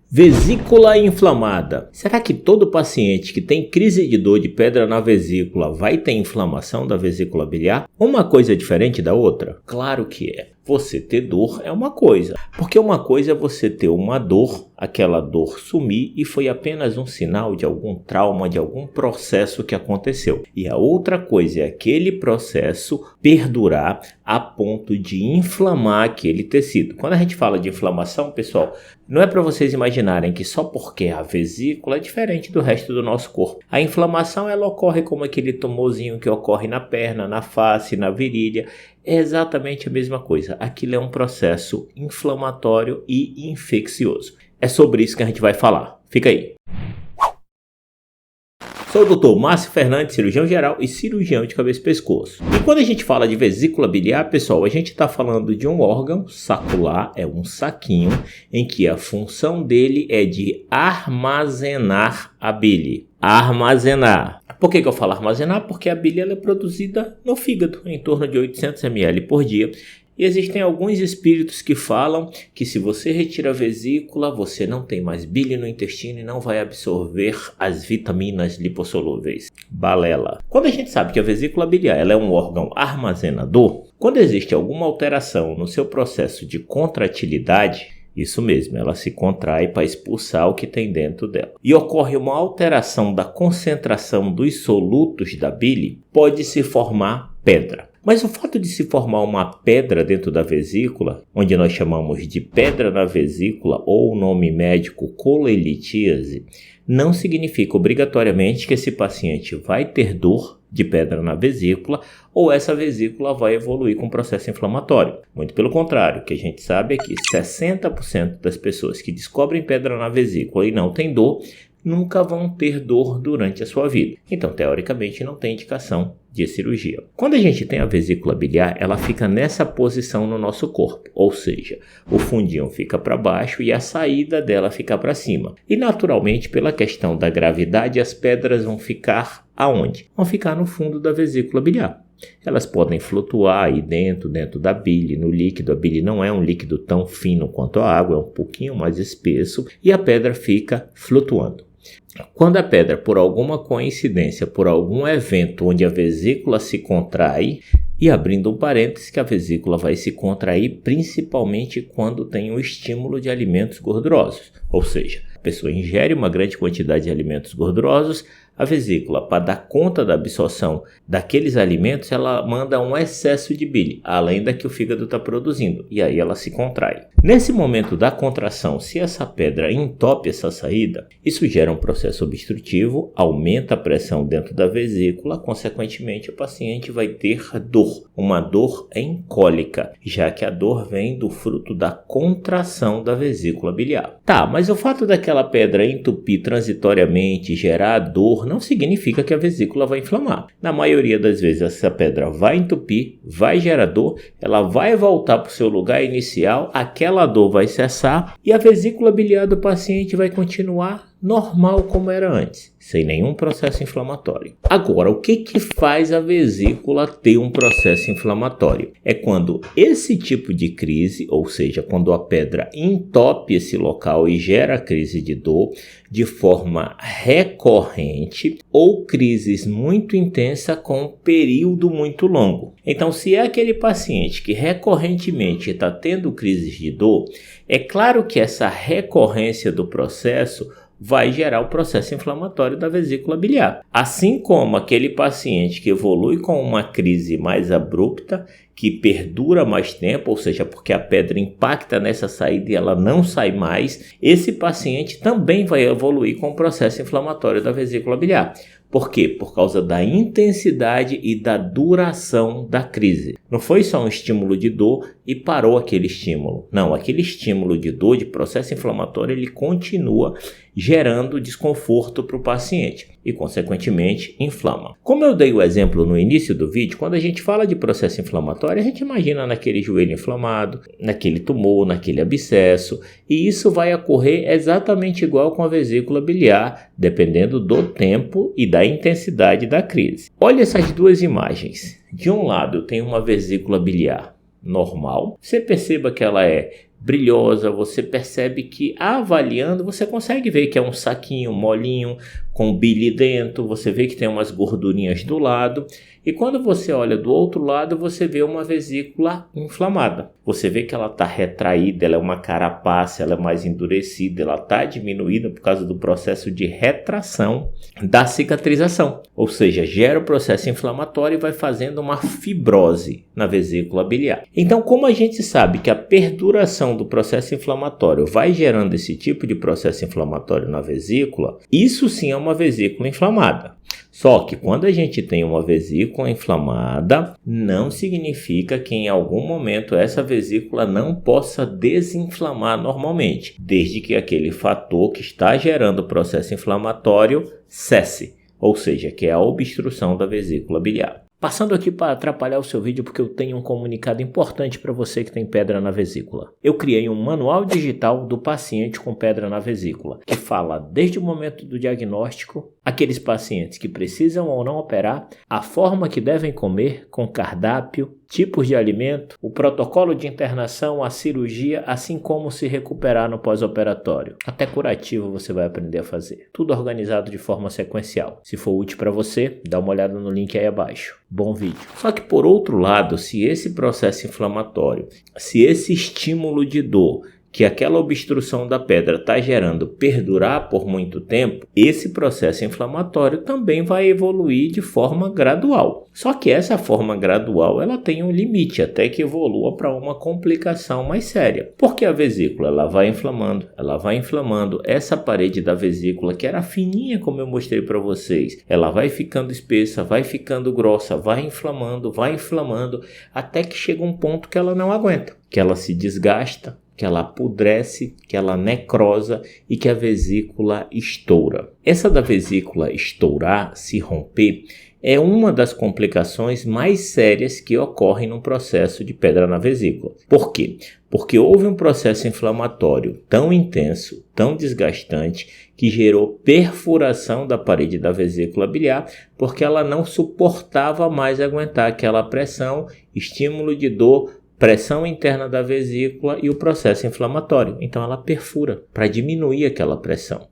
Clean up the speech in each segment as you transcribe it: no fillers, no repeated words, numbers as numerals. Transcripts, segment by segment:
Vesícula inflamada. Será que todo paciente que tem crise de dor de pedra na vesícula vai ter inflamação da vesícula biliar? Uma coisa é diferente da outra? Claro que é. Você ter dor é uma coisa, porque uma coisa é você ter uma dor, aquela dor sumir e foi apenas um sinal de algum trauma, de algum processo que aconteceu. E a outra coisa é aquele processo perdurar a ponto de inflamar aquele tecido. Quando a gente fala de inflamação, pessoal, não é para vocês imaginarem que só porque a vesícula é diferente do resto do nosso corpo. A inflamação ela ocorre como aquele tumorzinho que ocorre na perna, na face, na virilha. É exatamente a mesma coisa. Aquilo é um processo inflamatório e infeccioso. É sobre isso que a gente vai falar. Fica aí. Sou o Dr. Márcio Fernandes, cirurgião geral e cirurgião de cabeça e pescoço. E quando a gente fala de vesícula biliar, pessoal, a gente está falando de um órgão sacular, é um saquinho, em que a função dele é de armazenar a bile. Armazenar. Por que eu falo armazenar? Porque a bile ela é produzida no fígado, em torno de 800 ml por dia. E existem alguns espíritos que falam que se você retira a vesícula, você não tem mais bile no intestino e não vai absorver as vitaminas lipossolúveis. Balela. Quando a gente sabe que a vesícula biliar ela é um órgão armazenador, quando existe alguma alteração no seu processo de contratilidade, isso mesmo, ela se contrai para expulsar o que tem dentro dela. E ocorre uma alteração da concentração dos solutos da bile, pode se formar pedra. Mas o fato de se formar uma pedra dentro da vesícula, onde nós chamamos de pedra na vesícula ou o nome médico colelitíase, não significa obrigatoriamente que esse paciente vai ter dor de pedra na vesícula ou essa vesícula vai evoluir com processo inflamatório. Muito pelo contrário, o que a gente sabe é que 60% das pessoas que descobrem pedra na vesícula e não têm dor, nunca vão ter dor durante a sua vida. Então, teoricamente, não tem indicação de cirurgia. Quando a gente tem a vesícula biliar, ela fica nessa posição no nosso corpo, ou seja, o fundinho fica para baixo e a saída dela fica para cima. E naturalmente, pela questão da gravidade, as pedras vão ficar aonde? Vão ficar no fundo da vesícula biliar. Elas podem flutuar aí dentro da bile, no líquido. A bile não é um líquido tão fino quanto a água, é um pouquinho mais espesso e a pedra fica flutuando. Quando a pedra, por alguma coincidência, por algum evento onde a vesícula se contrai, e abrindo um parêntese que a vesícula vai se contrair principalmente quando tem um estímulo de alimentos gordurosos, ou seja, a pessoa ingere uma grande quantidade de alimentos gordurosos, a vesícula, para dar conta da absorção daqueles alimentos, ela manda um excesso de bile, além da que o fígado está produzindo, e aí ela se contrai. Nesse momento da contração, se essa pedra entope essa saída, isso gera um processo obstrutivo, aumenta a pressão dentro da vesícula, consequentemente o paciente vai ter dor, uma dor encólica, já que a dor vem do fruto da contração da vesícula biliar. Tá, mas o fato daquela pedra entupir transitoriamente, gerar dor, não significa que a vesícula vai inflamar. Na maioria das vezes essa pedra vai entupir, vai gerar dor, ela vai voltar para o seu lugar inicial, aquela dor vai cessar e a vesícula biliar do paciente vai continuar normal como era antes, sem nenhum processo inflamatório. Agora, o que faz a vesícula ter um processo inflamatório? É quando esse tipo de crise, ou seja, quando a pedra entope esse local e gera crise de dor de forma recorrente ou crises muito intensa com um período muito longo. Então, se é aquele paciente que recorrentemente está tendo crises de dor, é claro que essa recorrência do processo vai gerar o processo inflamatório da vesícula biliar. Assim como aquele paciente que evolui com uma crise mais abrupta, que perdura mais tempo, ou seja, porque a pedra impacta nessa saída e ela não sai mais, esse paciente também vai evoluir com o processo inflamatório da vesícula biliar. Por quê? Por causa da intensidade e da duração da crise. Não foi só um estímulo de dor e parou aquele estímulo. Não, aquele estímulo de dor, de processo inflamatório, ele continua gerando desconforto para o paciente e, consequentemente, inflama. Como eu dei o exemplo no início do vídeo, quando a gente fala de processo inflamatório, a gente imagina naquele joelho inflamado, naquele tumor, naquele abscesso, e isso vai ocorrer exatamente igual com a vesícula biliar, dependendo do tempo e da intensidade da crise. Olha essas duas imagens. De um lado, tem uma vesícula biliar normal. Você perceba que ela é brilhosa, você percebe que avaliando, você consegue ver que é um saquinho molinho, com bile dentro, você vê que tem umas gordurinhas do lado, e quando você olha do outro lado, você vê uma vesícula inflamada. Você vê que ela está retraída, ela é uma carapaça, ela é mais endurecida, ela está diminuída por causa do processo de retração da cicatrização. Ou seja, gera o processo inflamatório e vai fazendo uma fibrose na vesícula biliar. Então, como a gente sabe que a perduração do processo inflamatório vai gerando esse tipo de processo inflamatório na vesícula, isso sim é uma vesícula inflamada. Só que quando a gente tem uma vesícula inflamada, não significa que em algum momento essa vesícula não possa desinflamar normalmente, desde que aquele fator que está gerando o processo inflamatório cesse, ou seja, que é a obstrução da vesícula biliar. Passando aqui para atrapalhar o seu vídeo porque eu tenho um comunicado importante para você que tem pedra na vesícula. Eu criei um manual digital do paciente com pedra na vesícula, que fala desde o momento do diagnóstico, aqueles pacientes que precisam ou não operar, a forma que devem comer, com cardápio, tipos de alimento, o protocolo de internação, a cirurgia, assim como se recuperar no pós-operatório. Até curativo você vai aprender a fazer. Tudo organizado de forma sequencial. Se for útil para você, dá uma olhada no link aí abaixo. Bom vídeo. Só que por outro lado, se esse processo inflamatório, se esse estímulo de dor que aquela obstrução da pedra está gerando perdurar por muito tempo, esse processo inflamatório também vai evoluir de forma gradual. Só que essa forma gradual ela tem um limite até que evolua para uma complicação mais séria. Porque a vesícula ela vai inflamando, essa parede da vesícula que era fininha como eu mostrei para vocês, ela vai ficando espessa, vai ficando grossa, vai inflamando, até que chega um ponto que ela não aguenta, que ela se desgasta, que ela apodrece, que ela necrosa e que a vesícula estoura. Essa da vesícula estourar, se romper, é uma das complicações mais sérias que ocorrem no processo de pedra na vesícula. Por quê? Porque houve um processo inflamatório tão intenso, tão desgastante, que gerou perfuração da parede da vesícula biliar, porque ela não suportava mais aguentar aquela pressão, estímulo de dor, pressão interna da vesícula e o processo inflamatório. Então ela perfura para diminuir aquela pressão.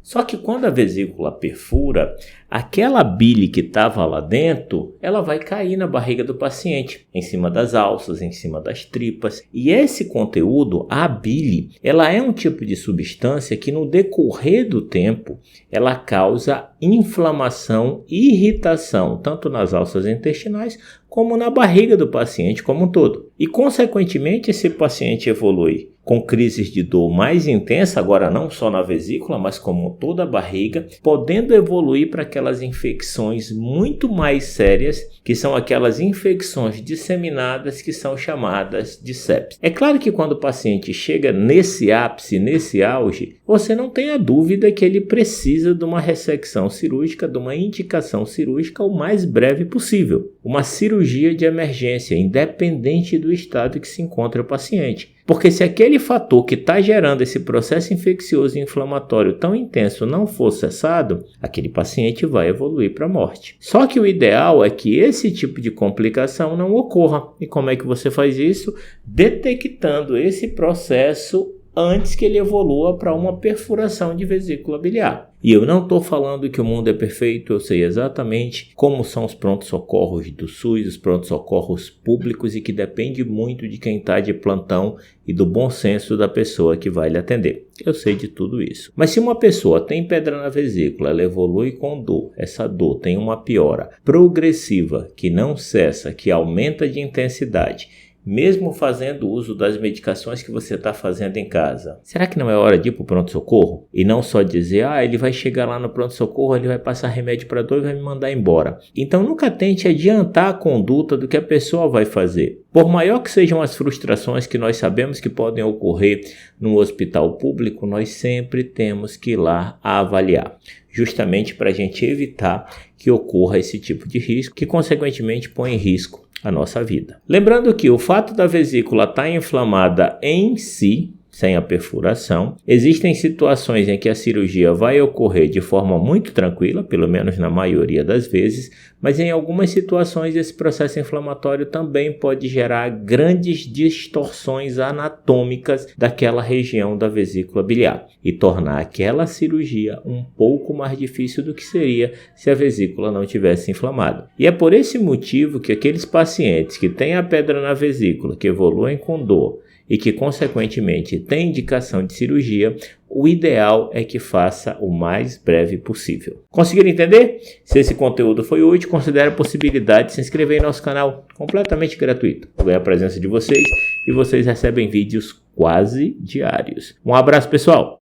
Só que quando a vesícula perfura, aquela bile que estava lá dentro, ela vai cair na barriga do paciente, em cima das alças, em cima das tripas. E esse conteúdo, a bile, ela é um tipo de substância que no decorrer do tempo, ela causa inflamação e irritação, tanto nas alças intestinais como na barriga do paciente como um todo. E, consequentemente, esse paciente evolui com crises de dor mais intensa, agora não só na vesícula, mas como toda a barriga, podendo evoluir para aquelas infecções muito mais sérias, que são aquelas infecções disseminadas que são chamadas de sepsis. É claro que quando o paciente chega nesse ápice, nesse auge, você não tem a dúvida que ele precisa de uma ressecção cirúrgica, de uma indicação cirúrgica o mais breve possível. Uma cirurgia de emergência, independente do estado que se encontra o paciente. Porque se aquele fator que está gerando esse processo infeccioso e inflamatório tão intenso não for cessado, aquele paciente vai evoluir para a morte. Só que o ideal é que esse tipo de complicação não ocorra. E como é que você faz isso? Detectando esse processo antes que ele evolua para uma perfuração de vesícula biliar. E eu não estou falando que o mundo é perfeito, eu sei exatamente como são os prontos-socorros do SUS, os prontos-socorros públicos e que depende muito de quem está de plantão e do bom senso da pessoa que vai lhe atender. Eu sei de tudo isso. Mas se uma pessoa tem pedra na vesícula, ela evolui com dor, essa dor tem uma piora progressiva que não cessa, que aumenta de intensidade, mesmo fazendo uso das medicações que você está fazendo em casa, será que não é hora de ir para o pronto-socorro? E não só dizer, ele vai chegar lá no pronto-socorro, ele vai passar remédio para dor e vai me mandar embora. Então nunca tente adiantar a conduta do que a pessoa vai fazer. Por maior que sejam as frustrações que nós sabemos que podem ocorrer no hospital público, nós sempre temos que ir lá a avaliar, justamente para a gente evitar que ocorra esse tipo de risco, que consequentemente põe em risco a nossa vida. Lembrando que o fato da vesícula estar inflamada em si, sem a perfuração. Existem situações em que a cirurgia vai ocorrer de forma muito tranquila, pelo menos na maioria das vezes, mas em algumas situações esse processo inflamatório também pode gerar grandes distorções anatômicas daquela região da vesícula biliar e tornar aquela cirurgia um pouco mais difícil do que seria se a vesícula não tivesse inflamada. E é por esse motivo que aqueles pacientes que têm a pedra na vesícula, que evoluem com dor e que consequentemente têm indicação de cirurgia, o ideal é que faça o mais breve possível. Conseguiram entender? Se esse conteúdo foi útil, considere a possibilidade de se inscrever em nosso canal completamente gratuito. Vou ganhar a presença de vocês e vocês recebem vídeos quase diários. Um abraço, pessoal!